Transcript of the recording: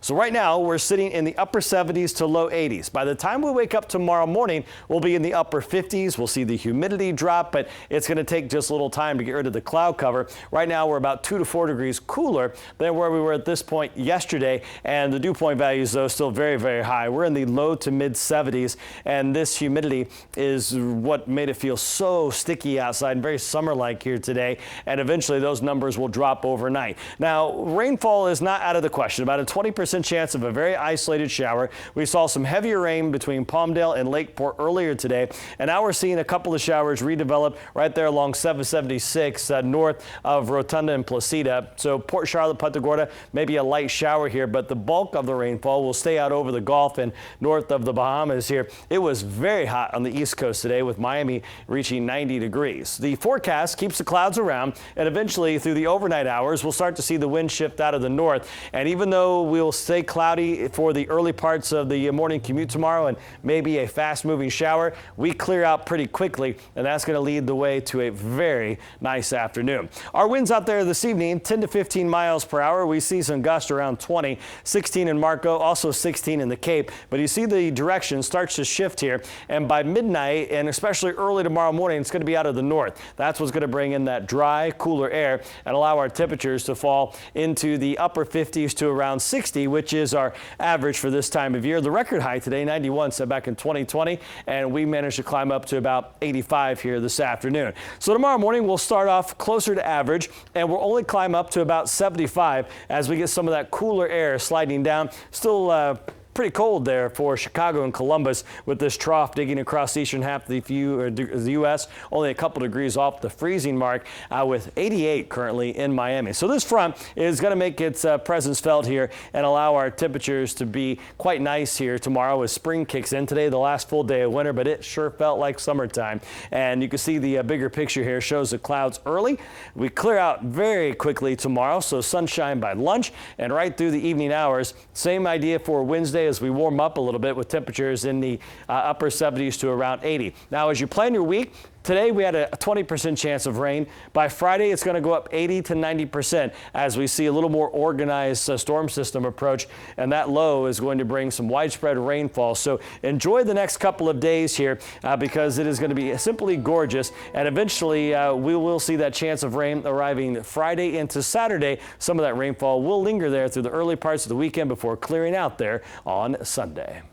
So right now we're sitting in the upper 70s to low 80s. By the time we wake up tomorrow morning, we'll be in the upper 50s. We'll see the humidity drop, but it's going to take just a little time to get rid of the cloud cover. Right now we're about 2 to 4 degrees cooler than where we were at this point yesterday, and the dew point values though still very, very high. We're in the low to mid 70s, and this humidity is what made it feel so sticky outside and very summer-like here today, and eventually those numbers will drop overnight. Now, rainfall is not out of the question. About a 20% chance of a very isolated shower. We saw some heavier rain between Palmdale and Lakeport earlier today, and now we're seeing a couple of showers redevelop right there along 776 north of Rotunda and Placida. So Port Charlotte, Punta Gorda, maybe a light shower here, but the bulk of the rainfall will stay out over the Gulf and north of the Bahamas here. It was very hot on the East Coast today, with Miami reaching 90 degrees. The forecast keeps the clouds around, and eventually through the overnight hours, we'll start to see the wind shift out of the north. And even though we'll stay cloudy for the early parts of the morning commute tomorrow and maybe a fast-moving shower, we clear out pretty quickly, and that's going to lead the way to a very nice afternoon. Our winds out there this evening, 10 to 15 miles per hour. We see some gusts around 20, 16 in Marco, also 16 in the Cape. But you see the direction starts to shift here, and by midnight and especially early tomorrow morning, it's going to be out of the north. That's what's going to bring in that dry, cooler air and allow our temperatures to fall into the upper 50s to around 60, which is our average for this time of year. The record high today, 91, set back in 2020, and we managed to climb up to about 85 here this afternoon. So tomorrow morning we'll start off closer to average, and we'll only climb up to about 75 as we get some of that cooler air sliding down. Still pretty cold there for Chicago and Columbus, with this trough digging across the eastern half of the U.S. Only a couple degrees off the freezing mark, with 88 currently in Miami. So this front is going to make its presence felt here and allow our temperatures to be quite nice here tomorrow as spring kicks in. Today, the last full day of winter, but it sure felt like summertime. And you can see the bigger picture here shows the clouds early. We clear out very quickly tomorrow, so sunshine by lunch and right through the evening hours. Same idea for Wednesday as we warm up a little bit with temperatures in the upper 70s to around 80. Now, as you plan your week, today we had a 20% chance of rain. By Friday, it's going to go up 80 to 90% as we see a little more organized storm system approach, and that low is going to bring some widespread rainfall. So enjoy the next couple of days here because it is going to be simply gorgeous, and eventually we will see that chance of rain arriving Friday into Saturday. Some of that rainfall will linger there through the early parts of the weekend before clearing out there on Sunday.